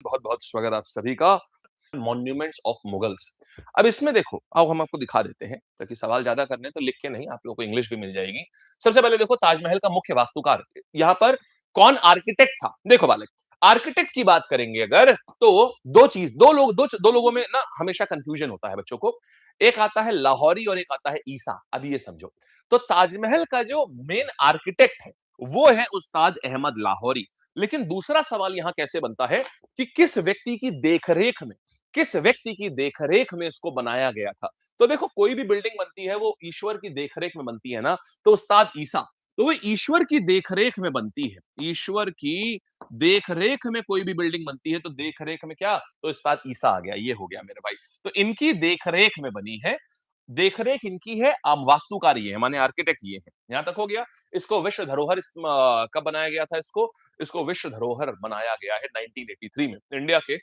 बहुत बहुत स्वागत आप सभी का मॉन्यूमेंट्स ऑफ मुगल्स। अब इसमें देखो, आओ हम आपको दिखा देते हैं, ताकि सवाल ज्यादा करने तो लिख के नहीं, आप लोगों को इंग्लिश भी मिल जाएगी। सबसे पहले देखो, ताजमहल का मुख्य वास्तुकार यहाँ पर कौन आर्किटेक्ट था। देखो बालक, आर्किटेक्ट की बात करेंगे अगर, तो दो लोगों में ना हमेशा कंफ्यूजन होता है बच्चों को। एक आता है लाहौरी और एक आता है ईसा। अभी ये समझो, तो ताजमहल का जो मेन आर्किटेक्ट है वो है उस्ताद अहमद लाहौरी। लेकिन दूसरा सवाल यहां कैसे बनता है कि किस व्यक्ति की देखरेख में इसको बनाया गया था। तो देखो, कोई भी बिल्डिंग बनती है वो ईश्वर की देखरेख में बनती है ना। तो उस्ताद ईसा, तो वो ईश्वर की देखरेख में बनती है। ईश्वर की देखरेख में कोई भी बिल्डिंग बनती है तो देखरेख में क्या, तो उस्ताद ईसा आ गया। ये हो गया मेरे भाई। तो इनकी देखरेख में बनी है। देखरेख इनकी है, वास्तुकार ये है, माने आर्किटेक्ट ये है। यहां तक हो गया। इसको विश्व धरोहर कब बनाया गया था इसको? इसको विश्व धरोहर बनाया गया है 1983 में। इंडिया के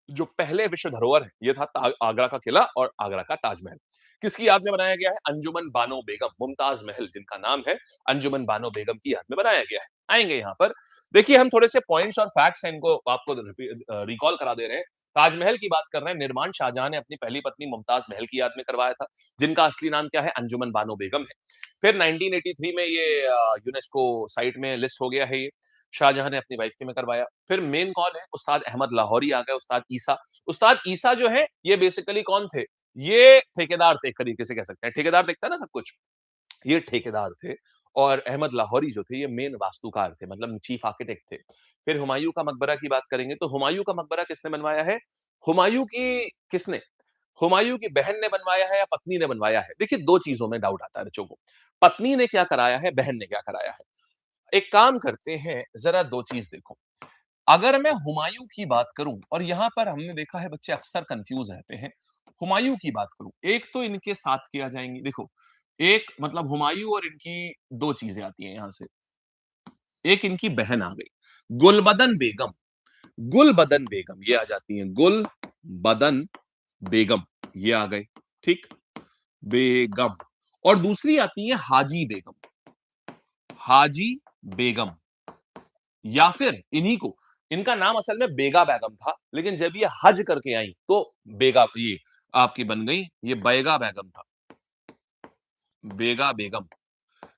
जो पहले विश्व धरोहर है ये था आगरा का किला और आगरा का ताजमहल। किसकी याद में बनाया गया है? अंजुमन बानो बेगम, मुमताज महल जिनका नाम है, अंजुमन बानो बेगम की याद में बनाया गया है। आएंगे यहाँ पर। देखिए, हम थोड़े से पॉइंट्स और फैक्ट्स हैं, इनको आपको रिकॉल करा दे रहे हैं। ताजमहल की बात कर रहे हैं। निर्माण शाहजहां ने अपनी पहली पत्नी मुमताज महल की याद में करवाया था, जिनका असली नाम क्या है? अंजुमन बानो बेगम है। फिर 1983 में ये यूनेस्को साइट में लिस्ट हो गया है। ये शाहजहां ने अपनी वाइफ के में करवाया। फिर मेन कौन है? उस्ताद अहमद लाहौरी आ गए, उस्ताद ईसा। उस्ताद ईसा जो है ये बेसिकली कौन थे? ये ठेकेदार थे, एक तरीके से कह सकते हैं। ठेकेदार देखता है ना सब कुछ, ये ठेकेदार थे। और अहमद लाहौरी जो थे ये मेन वास्तुकार थे, मतलब चीफ आर्किटेक्ट थे। फिर हुमायूं का मकबरा की बात करेंगे, तो हुमायूं का मकबरा किसने बनवाया है? हुमायूं की किसने हुमायूं की बहन ने बनवाया है या पत्नी ने बनवाया है? देखिए, दो चीजों में डाउट आता है बच्चों को। पत्नी ने क्या कराया है, बहन ने क्या कराया है? एक काम करते हैं, जरा दो चीज देखो। अगर मैं हुमायूं की बात करूं, और यहां पर हमने देखा है बच्चे अक्सर कंफ्यूज रहते हैं। हुमायूं की बात करूं, एक तो इनके साथ किया जाएंगे। देखो, एक मतलब हुमायूं और इनकी दो चीजें आती हैं यहां से। एक इनकी बहन आ गई, गुलबदन बेगम। गुलबदन बेगम ये आ जाती हैं, गुलबदन बेगम ये आ गए। ठीक, बेगम। और दूसरी आती है हाजी बेगम। हाजी बेगम, या फिर इन्हीं को, इनका नाम असल में बेगा बेगम था, लेकिन जब ये हज करके आई तो बेगा ये आपकी बन गई, ये बैगा बेगम था। बेगा बेगम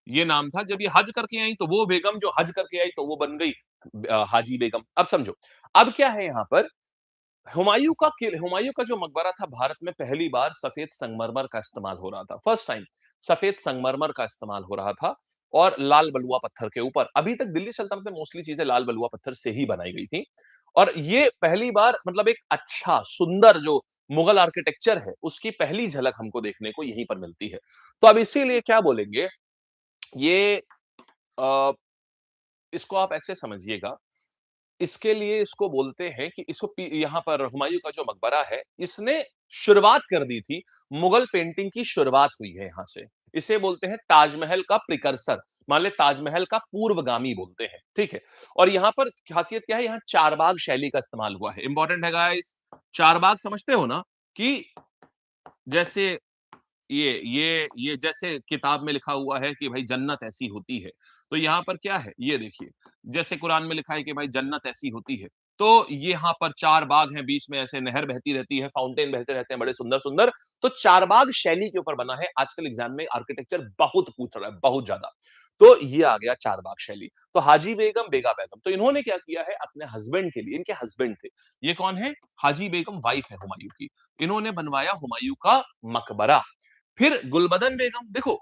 ये नाम था। जब ये हज करके आई तो वो बेगम जो हज करके आई तो वो बन गई हाजी बेगम। अब समझो, अब क्या है यहां पर। हुमायूं का जो मकबरा था, भारत में पहली बार सफेद संगमरमर का इस्तेमाल हो रहा था। फर्स्ट टाइम सफेद संगमरमर का इस्तेमाल हो रहा था, और लाल बलुआ पत्थर के ऊपर। अभी तक दिल्ली सल्तनत में मोस्टली चीजें लाल बलुआ पत्थर से ही बनाई गई थी। और ये पहली बार, मतलब एक अच्छा सुंदर जो मुगल आर्किटेक्चर है उसकी पहली झलक हमको देखने को यहीं पर मिलती है। तो अब इसीलिए क्या बोलेंगे, ये आ, इसको आप ऐसे समझिएगा। इसके लिए इसको बोलते हैं कि यहाँ पर हुमायूं का जो मकबरा है, इसने शुरुआत कर दी थी। मुगल पेंटिंग की शुरुआत हुई है यहां से। इसे बोलते हैं ताजमहल का प्रिकर्सर, मान ले ताजमहल का पूर्वगामी बोलते हैं। ठीक है। और यहाँ पर खासियत क्या है, यहाँ चारबाग शैली का इस्तेमाल हुआ है। इंपॉर्टेंट है गाइस। चारबाग समझते हो ना, कि जैसे ये जैसे किताब में लिखा हुआ है कि भाई जन्नत ऐसी होती है, तो यहाँ पर क्या है, ये देखिए। जैसे कुरान में लिखा है कि भाई जन्नत ऐसी होती है, तो यहाँ पर चार बाग हैं, बीच में ऐसे नहर बहती रहती है, फाउंटेन बहते रहते हैं, बड़े सुंदर सुंदर। तो चारबाग शैली के ऊपर बना है। आजकल एग्जाम में आर्किटेक्चर बहुत पूछ रहा है, बहुत ज्यादा। तो ये आ गया चारबाग शैली। तो हाजी बेगम, बेगा बेगम, तो इन्होंने क्या किया है अपने हस्बैंड के लिए, इनके हस्बैंड थे, ये कौन है? हाजी बेगम वाइफ है हुमायूं की। इन्होंने बनवाया हुमायूं का मकबरा। फिर गुलबदन बेगम, देखो,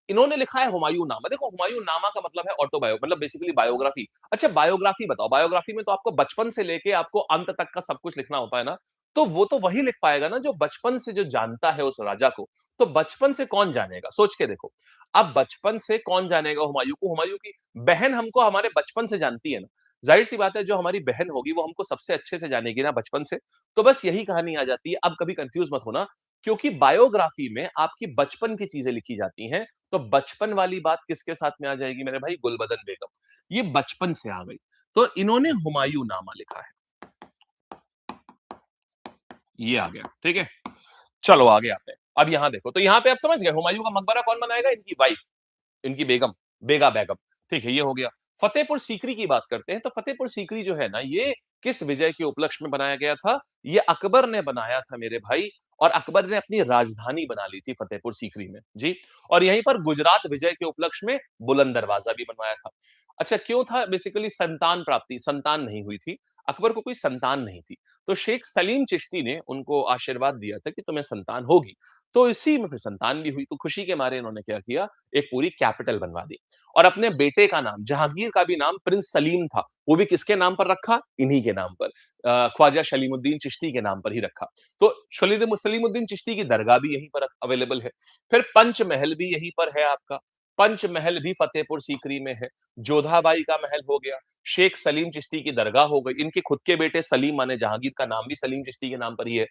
इन्होंने लिखा है हुमायूं नामा। देखो, हुमायूं नामा का मतलब है ऑटोबायो, मतलब बेसिकली बायोग्राफी। अच्छा, बायोग्राफी बताओ। बायोग्राफी में तो आपको बचपन से लेके आपको अंत तक का सब कुछ लिखना होता है ना। तो वो तो वही लिख पाएगा ना जो बचपन से जो जानता है उस राजा को। तो बचपन से कौन जानेगा, सोच के देखो। अब बचपन से कौन जानेगा हुमायूं को? हुमायूं की बहन हमको हमारे बचपन से जानती है ना। जाहिर सी बात है, जो हमारी बहन होगी वो हमको सबसे अच्छे से जानेगी ना बचपन से। तो बस यही कहानी आ जाती है। अब कभी कंफ्यूज मत होना, क्योंकि बायोग्राफी में आपकी बचपन की चीजें लिखी जाती हैं। तो बचपन वाली बात किसके साथ में आ जाएगी मेरे भाई? गुलबदन बेगम। ये बचपन से आ गई, तो इन्होंने हुमायूं नामा लिखा है। ये आ गया, ठीक है। चलो आगे आते हैं। अब यहां देखो, तो यहां पे आप समझ गए हुमायूं का मकबरा कौन बनाएगा? इनकी वाइफ, इनकी बेगम, बेगा बेगम। ठीक है, ये हो गया। फतेहपुर सीकरी की बात करते हैं तो फतेहपुर सीकरी जो है ना ये किस विजय के उपलक्ष्य में बनाया गया था? ये अकबर ने बनाया था मेरे भाई और अकबर ने अपनी राजधानी बना ली थी फतेहपुर सीकरी में जी। और यहीं पर गुजरात विजय के उपलक्ष्य में बुलंद दरवाजा भी बनवाया था। अच्छा क्यों था? बेसिकली संतान प्राप्ति, संतान नहीं हुई थी। अकबर को कोई संतान नहीं थी। तो शेख सलीम चिश्ती ने उनको आशीर्वाद दिया था कि तुम्हें संतान होगी। तो इसी में फिर संतान भी हुई। तो खुशी के मारे इन्होंने क्या किया? एक पूरी कैपिटल बनवा दी। और अपने बेटे का नाम जहांगीर का भी नाम प्रिंस सलीम था, वो भी किसके नाम पर रखा? इन्हीं के नाम पर। ख्वाजा सलीमुद्दीन चिश्ती के नाम पर ही रखा। तो सलीमुद्दीन चिश्ती की दरगाह भी यहीं पर अवेलेबल है। फिर पंचमहल भी यहीं पर है आपका। पंचमहल भी फतेहपुर सीकरी में है। जोधाबाई का महल हो गया। शेख सलीम चिश्ती की दरगाह हो गई। इनके खुद के बेटे सलीम माने जहांगीर का नाम भी सलीम चिश्ती के नाम पर ही है।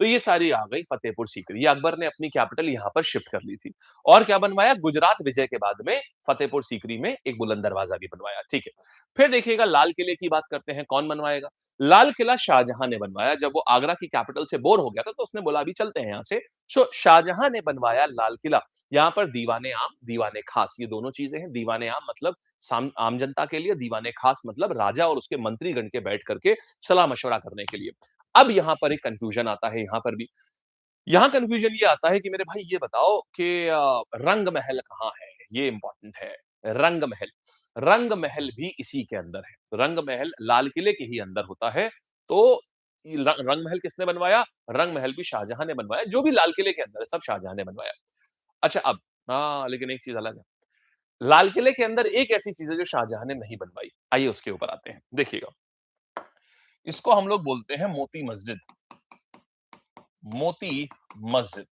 तो ये सारी आ गई फतेहपुर सीकरी। ये अकबर ने अपनी कैपिटल यहाँ पर शिफ्ट कर ली थी। और क्या बनवाया? गुजरात विजय के बाद में फतेहपुर सीकरी में एक बुलंद दरवाजा भी बनवाया। ठीक है। फिर देखिएगा लाल किले की बात करते हैं, कौन बनवाएगा? लाल किला शाहजहां ने बनवाया। जब वो आगरा की कैपिटल से बोर हो गया था तो उसने बोला अभी चलते हैं यहाँ से। सो शाहजहां ने बनवाया लाल किला। यहाँ पर दीवाने आम, दीवाने खास, ये दोनों चीजें हैं। दीवाने आम मतलब आम जनता के लिए, दीवाने खास मतलब राजा और उसके मंत्रीगण के बैठ करके सलाह मशवरा करने के लिए। अब यहाँ पर एक कंफ्यूजन आता है, यहाँ पर भी यहाँ कन्फ्यूजन ये आता है कि मेरे भाई ये बताओ कि रंग महल कहाँ है? ये इंपॉर्टेंट है। रंग महल, रंग महल भी इसी के अंदर है। रंग महल लाल किले के ही अंदर होता है। तो रंग महल किसने बनवाया? रंग महल भी शाहजहां ने बनवाया। जो भी लाल किले के अंदर है सब शाहजहां ने बनवाया। अच्छा अब हाँ, लेकिन एक चीज अलग है। लाल किले के अंदर एक ऐसी चीज है जो शाहजहां ने नहीं बनवाई। आइए उसके ऊपर आते हैं। देखिएगा, इसको हम लोग बोलते हैं मोती मस्जिद। मोती मस्जिद।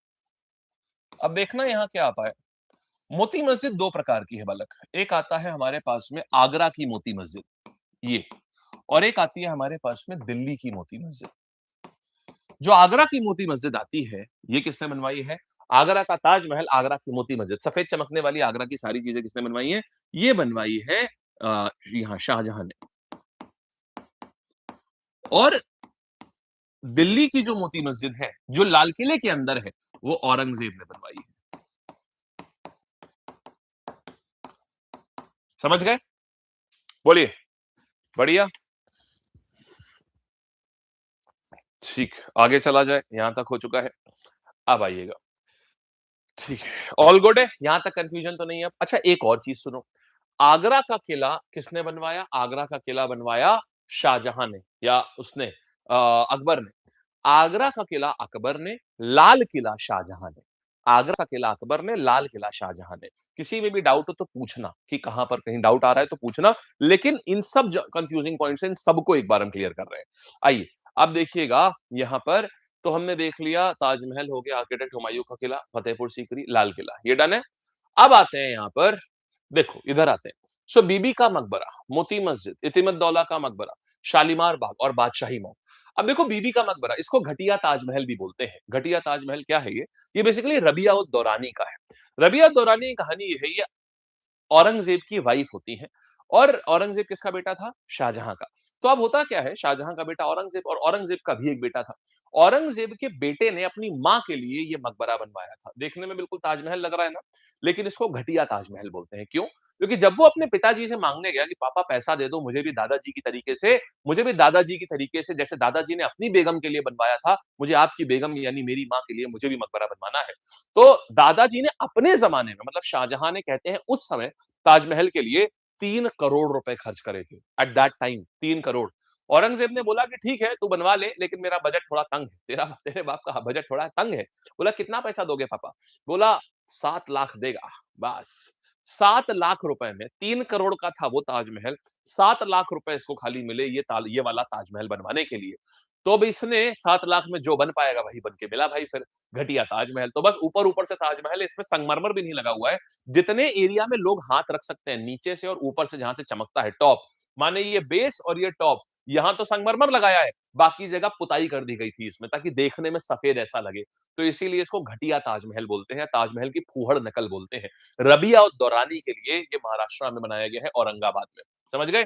अब देखना यहाँ क्या आता है। मोती मस्जिद दो प्रकार की है बालक। एक आता है हमारे पास में आगरा की मोती मस्जिद, ये। और एक आती है हमारे पास में दिल्ली की मोती मस्जिद। जो आगरा की मोती मस्जिद आती है, ये किसने बनवाई है? आगरा का ताजमहल, आगरा की मोती मस्जिद, सफेद चमकने वाली आगरा की सारी चीजें किसने बनवाई है? ये बनवाई है यहाँ शाहजहां ने। और दिल्ली की जो मोती मस्जिद है, जो लाल किले के अंदर है, वो औरंगजेब ने बनवाई है। समझ गए? बोलिए। बढ़िया। ठीक, आगे चला जाए, यहां तक हो चुका है। अब आइएगा। ठीक है, ऑल गुड है, यहां तक कंफ्यूजन तो नहीं है। अच्छा एक और चीज सुनो। आगरा का किला किसने बनवाया? आगरा का किला बनवाया शाहजहां ने, या उसने अकबर ने। आगरा का किला अकबर ने, लाल किला शाहजहां ने। आगरा का किला अकबर ने, लाल किला शाहजहां ने। किसी में भी डाउट हो तो पूछना, कि कहां पर कहीं डाउट आ रहा है तो पूछना। लेकिन इन सब कंफ्यूजिंग पॉइंट्स इन सबको एक बार हम क्लियर कर रहे हैं। आइए अब देखिएगा यहां पर। तो हमने देख लिया ताजमहल हो गया, आर्किटेक्ट हुमायूं का किला, फतेहपुर सीकरी, लाल किला, ये डन है। अब आते हैं यहाँ पर, देखो इधर आते हैं। सो बीबी का मकबरा, मोती मस्जिद, इतिमत-दौला का मकबरा, शालीमार बाग और बादशाही मॉल। अब देखो बीबी का मकबरा, इसको घटिया ताजमहल भी बोलते हैं। घटिया ताजमहल क्या है ये? ये बेसिकली रबिया उद दौरानी का है। रबिया उद दौरानी की कहानी ये है, ये औरंगजेब की वाइफ होती हैं। और औरंगजेब किसका बेटा था? शाहजहां का। तो अब होता क्या है, शाहजहां का बेटा औरंगजेब, और औरंगजेब का भी एक बेटा था। औरंगजेब के बेटे ने अपनी माँ के लिए ये मकबरा बनवाया था। देखने में बिल्कुल ताजमहल लग रहा है ना, लेकिन इसको घटिया ताजमहल बोलते हैं। क्यों? क्योंकि जब वो अपने पिताजी से मांगने गया कि पापा पैसा दे दो, मुझे भी दादाजी की तरीके से जैसे दादाजी ने अपनी बेगम के लिए बनवाया था, मुझे आपकी बेगम यानी मेरी माँ के लिए मुझे भी मकबरा बनवाना है। तो दादाजी ने अपने जमाने में, मतलब शाहजहां ने, कहते हैं उस समय ताजमहल के लिए 3 करोड़ रुपए खर्च करे थे। At that time 3 crore. Aurangzeb ने बोला कि ठीक है तू बनवा ले, लेकिन मेरा बजट थोड़ा तंग है। तेरे बाप का बजट थोड़ा तंग है। बोला कितना पैसा दोगे पापा? बोला 7 लाख देगा। बस 7 लाख रुपए में 3 करोड़ का था वो ताजमहल। 7 लाख रुपए इसको खाली मिले ये वाला ताजमहल बनवाने के लिए। तो अब इसने 7 लाख में जो बन पाएगा वही बन के मिला भाई। फिर घटिया ताजमहल, तो बस ऊपर ऊपर से ताजमहल है, इसमें संगमरमर भी नहीं लगा हुआ है। जितने एरिया में लोग हाथ रख सकते हैं, नीचे से और ऊपर से जहां से चमकता है टॉप, माने ये बेस और ये टॉप, यहां तो संगमरमर लगाया है, बाकी जगह पुताई कर दी गई थी इसमें, ताकि देखने में सफेद ऐसा लगे। तो इसीलिए इसको घटिया ताजमहल बोलते हैं, ताजमहल की फूहड़ नकल बोलते हैं। रबिया और दौरानी के लिए ये महाराष्ट्र में बनाया गया है, औरंगाबाद में। समझ गए?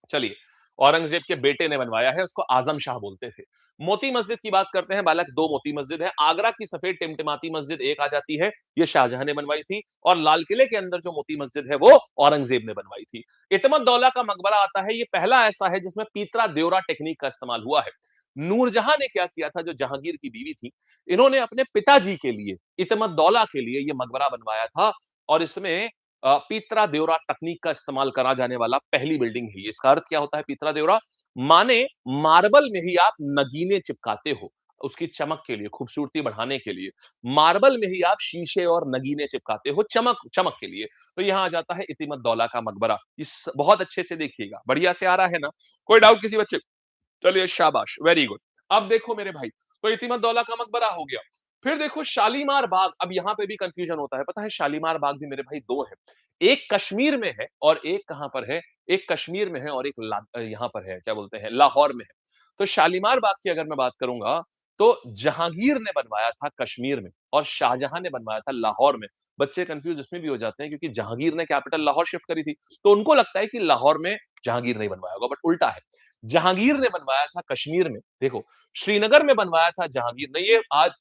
चलिए औरंगजेब के बेटे ने बनवाया है, उसको आजम शाह बोलते थे। मोती मस्जिद की बात करते हैं बालक, दो मोती मस्जिद है। आगरा की सफेद टिमटिमाती मस्जिद एक आ जाती है, ये शाहजहां ने बनवाई थी। और लाल किले के अंदर जो मोती मस्जिद है वो औरंगजेब ने बनवाई थी। इतमत दौला का मकबरा आता है, ये पहला ऐसा है जिसमें पीतरा देवरा टेक्निक का इस्तेमाल हुआ है। नूरजहां ने क्या किया था, जो जहांगीर की बीवी थी, इन्होंने अपने पिताजी के लिए, इतमत दौला के लिए ये मकबरा बनवाया था। और इसमें पीतरा देवरा तकनीक का इस्तेमाल करा जाने वाला पहली बिल्डिंग है। इसका अर्थ क्या होता है पीतरा देवरा? माने मार्बल में ही आप नगीने चिपकाते हो, उसकी चमक के लिए, खूबसूरती बढ़ाने के लिए। मार्बल में ही आप शीशे और नगीने चिपकाते हो, चमक चमक के लिए। तो यहां आ जाता है इतिमत दौला का मकबरा। इस बहुत अच्छे से देखिएगा, बढ़िया से आ रहा है ना? कोई डाउट किसी बच्चे? चलिए शाबाश, वेरी गुड। अब देखो मेरे भाई, तो इतिमत दौला का मकबरा हो गया। फिर देखो शालीमार बाग। अब यहां पे भी कंफ्यूजन होता है, पता है शालीमार बाग भी मेरे भाई दो है। एक कश्मीर में है और एक कहां पर है? एक कश्मीर में है और एक यहां पर है, क्या बोलते हैं, लाहौर में है। तो शालीमार बाग की अगर मैं बात करूंगा, तो जहांगीर ने बनवाया था कश्मीर में और शाहजहां ने बनवाया था लाहौर में। बच्चे कंफ्यूज इसमें भी हो जाते हैं क्योंकि जहांगीर ने कैपिटल लाहौर शिफ्ट करी थी, तो उनको लगता है कि लाहौर में जहांगीर नहीं बनवाया होगा, बट उल्टा है। जहांगीर ने बनवाया था कश्मीर में। देखो, श्रीनगर में बनवाया था जहांगीर ने। ये आज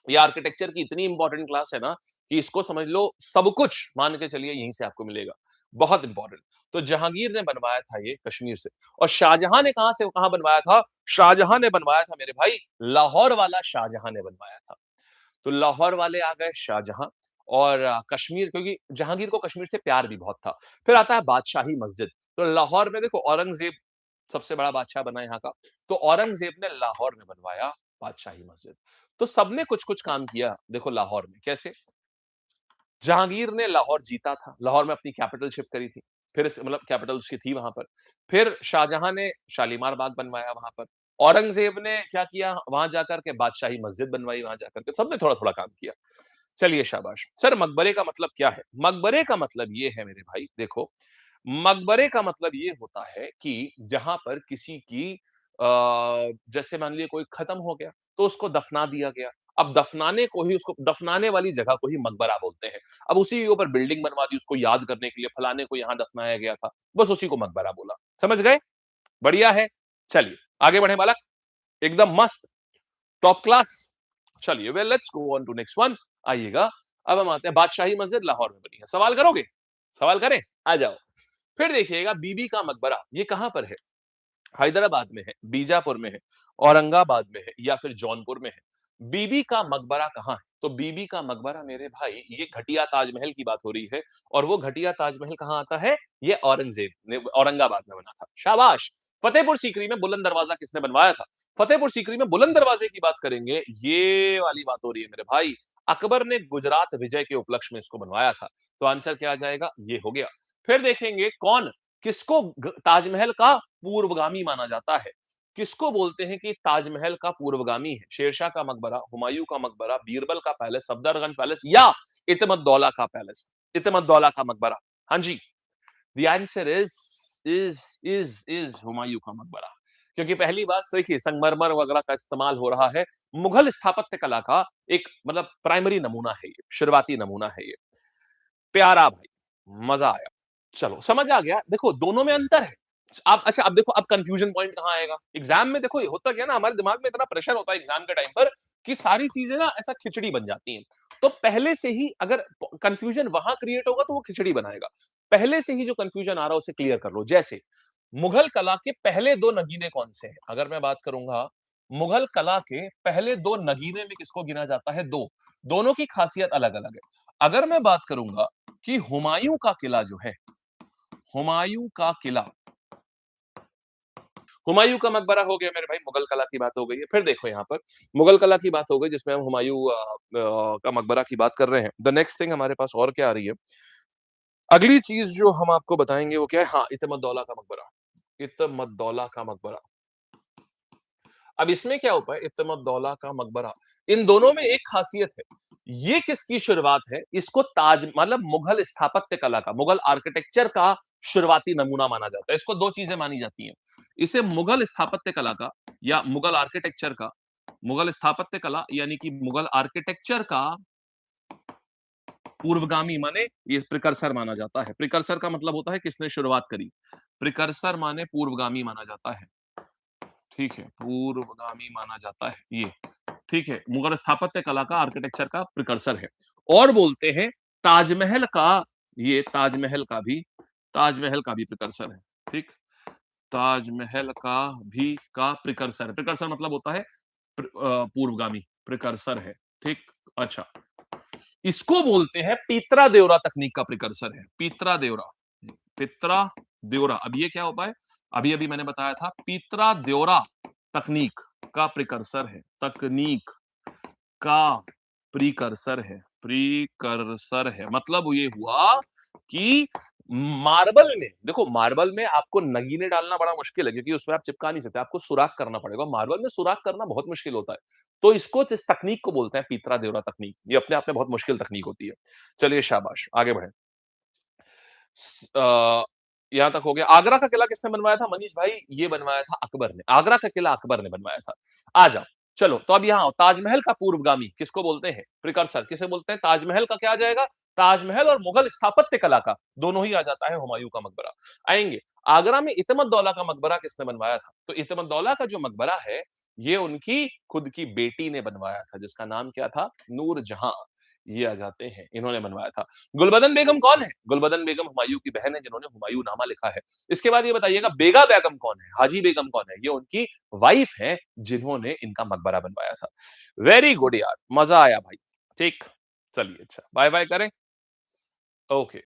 ये आर्किटेक्चर की इतनी इंपॉर्टेंट क्लास है ना कि इसको समझ लो, सब कुछ मान के चलिए यहीं से आपको मिलेगा, बहुत इंपॉर्टेंट। तो जहांगीर ने बनवाया था ये कश्मीर से। और शाहजहां ने कहां से कहां बनवाया था? शाहजहां ने बनवाया था मेरे भाई, लाहौर वाला शाहजहां ने बनवाया था। तो लाहौर वाले आ गए शाहजहां। और कश्मीर, क्योंकि जहांगीर को कश्मीर से प्यार भी बहुत था। फिर आता है बादशाही मस्जिद। तो लाहौर में देखो, औरंगजेब सबसे बड़ा बादशाह बना यहाँ का, तो औरंगजेब ने लाहौर में बनवाया बादशाही मस्जिद। तो सबने कुछ कुछ काम किया। देखो लाहौर में कैसे, जहांगीर ने लाहौर जीता था, लाहौर में अपनी कैपिटल शिफ्ट करी थी, फिर मतलब कैपिटल उसकी थी वहां पर। फिर शाहजहां ने शालीमार बाग बनवाया वहां पर। औरंगजेब ने क्या किया, वहां जाकर के बादशाही मस्जिद बनवाई, वहां जाकर के सबने थोड़ा थोड़ा काम किया। चलिए शाबाश। सर मकबरे का मतलब क्या है? मकबरे का मतलब ये है मेरे भाई, देखो, मकबरे का मतलब ये होता है कि जहां पर किसी की जैसे मान लीजिए कोई खत्म हो गया तो उसको दफना दिया गया। अब दफनाने को ही, उसको दफनाने वाली जगह को ही मकबरा बोलते हैं। अब उसी के ऊपर बिल्डिंग बनवा दी उसको याद करने के लिए, फलाने को यहां दफनाया गया था, बस उसी को मकबरा बोला। समझ गए? बढ़िया है। चलिए आगे बढ़े बालक, एकदम मस्त, टॉप क्लास। चलिए well, let's go on to next one. आइएगा, अब हम आते हैं, बादशाही मस्जिद लाहौर में बनी है। सवाल करोगे? सवाल करें? आ जाओ। फिर देखिएगा, बीबी का मकबरा, ये कहां पर है? हैदराबाद में है, बीजापुर में है, औरंगाबाद में है, या फिर जौनपुर में है? बीबी का मकबरा कहां है? तो बीबी का मकबरा मेरे भाई, ये घटिया ताजमहल की बात हो रही है। और वो घटिया ताजमहल कहां आता है? ये औरंगजेब ने औरंगाबाद में बना था। शाबाश। फतेहपुर सीकरी में बुलंद दरवाजा किसने बनवाया था? फतेहपुर सीकरी में बुलंद दरवाजे की बात करेंगे, ये वाली बात हो रही है मेरे भाई, अकबर ने गुजरात विजय के उपलक्ष्य में इसको बनवाया था। तो आंसर क्या आ जाएगा? ये हो गया। फिर देखेंगे कौन, किसको ताजमहल का पूर्वगामी माना जाता है? किसको बोलते हैं कि ताजमहल का पूर्वगामी है? शेरशाह का मकबरा, हुमायूं का मकबरा, बीरबल का पैलेस, सफदरगंज पैलेस, या इतमत दौला का पैलेस, इतमत दौला का मकबरा? हाँ जी, द आंसर इज हुमायूं का मकबरा। क्योंकि पहली बात देखिए, संगमरमर वगैरह का इस्तेमाल हो रहा है। मुगल स्थापत्य कला का एक मतलब प्राइमरी नमूना है ये, शुरुआती नमूना है ये। प्यारा भाई, मजा आया। चलो समझ आ गया। देखो दोनों में अंतर है। आप अच्छा, अब देखो, अब कंफ्यूजन पॉइंट कहां आएगा एग्जाम में? देखो ये होता क्या ना, हमारे दिमाग में इतना प्रेशर होता है एग्जाम के टाइम पर कि सारी चीजें ना ऐसा खिचड़ी बन जाती हैं। तो पहले से ही अगर कंफ्यूजन वहां क्रिएट होगा तो वो खिचड़ी बनाएगा। पहले से ही जो कंफ्यूजन आ रहा है उसे क्लियर कर लो। जैसे मुगल कला के पहले दो नगीने कौन से हैं? अगर मैं बात करूंगा, मुगल कला के पहले दो नगीने में किसको गिना जाता है? दो, दोनों की खासियत अलग अलग है। अगर मैं बात करूंगा कि हुमायूं का किला जो है, हुमायूं का किला, हुमायूं का मकबरा हो गया मेरे भाई, मुगल कला की बात हो गई है। फिर देखो यहाँ पर मुगल कला की बात हो गई जिसमें हम हुमायूं का मकबरा की बात कर रहे हैं। द नेक्स्ट थिंग हमारे पास और क्या आ रही है? अगली चीज जो हम आपको बताएंगे वो क्या है? हाँ, इतमत दौला का मकबरा, इतमत दौला का मकबरा। अब इसमें क्या होता है, इत्तेमत दौला का मकबरा, इन दोनों में एक खासियत है। ये किसकी शुरुआत है? इसको ताज मतलब मुगल स्थापत्य कला का, मुगल आर्किटेक्चर का शुरुआती नमूना माना जाता है। इसको दो चीजें मानी जाती हैं, इसे मुगल स्थापत्य कला का या मुगल आर्किटेक्चर का, मुगल स्थापत्य कला यानी कि मुगल आर्किटेक्चर का पूर्वगामी माने ये प्रिकर्सर माना जाता है। प्रिकर्सर का मतलब होता है किसने शुरुआत करी। प्रिकर्सर माने पूर्वगामी माना जाता है, ठीक है, पूर्वगामी माना जाता है ये, ठीक है, मुगल स्थापत्य कला का, आर्किटेक्चर का प्रिकर्सर है। और बोलते हैं ताजमहल का, ये ताजमहल का भी प्रिकर्सर है, ठीक, ताजमहल का प्रिकर्सर, प्रिकर्सर मतलब होता है पूर्वगामी, प्रिकर्सर है, ठीक। अच्छा, इसको बोलते हैं पीतरा देवरा तकनीक का प्रिकर्सर है, पीतरा देवरा, पित्रा देवरा। अब ये क्या होता है, अभी अभी मैंने बताया था, पीतरा देवरा तकनीक का प्रिकर्सर है, तकनीक का प्रीकर्सर है, प्रीकर्सर है। मतलब ये हुआ कि मार्बल में, देखो मार्बल में आपको नगीने डालना बड़ा मुश्किल है क्योंकि उसमें आप चिपका नहीं सकते, आपको सुराख करना पड़ेगा, मार्बल में सुराख करना बहुत मुश्किल होता है। तो इसको, इस तकनीक को बोलते हैं पीतरा देवरा तकनीक, ये अपने आप में बहुत मुश्किल तकनीक होती है। चलिए शाबाश, आगे बढ़े। यहां तक हो गया। आगरा का किला किसने बनवाया था मनीष भाई? ये बनवाया था अकबर ने, आगरा का किला अकबर ने बनवाया था। आ जाओ, चलो तो अब यहाँ ताजमहल का पूर्वगामी किसको बोलते हैं? प्रिकर्सर किसे बोलते हैं? ताजमहल का क्या आ जाएगा? ताजमहल और मुगल स्थापत्य कला का, दोनों ही आ जाता है हुमायूं का मकबरा। आएंगे, आगरा में इतमत-दौला का मकबरा किसने बनवाया था? तो इतमत-दौला का जो मकबरा है, ये उनकी खुद की बेटी ने बनवाया था, जिसका नाम क्या था? नूरजहां। ये आ जाते हैं, इन्होंने बनवाया था। गुलबदन बेगम कौन है? गुलबदन बेगम हुमायूं की बहन है, जिन्होंने हुमायूंनामा लिखा है। इसके बाद ये बताइएगा बेगा बेगम कौन है? हाजी बेगम कौन है? ये उनकी वाइफ है, जिन्होंने इनका मकबरा बनवाया था। वेरी गुड यार, मजा आया भाई। ठीक, चलिए अच्छा, बाय बाय करें। ओके।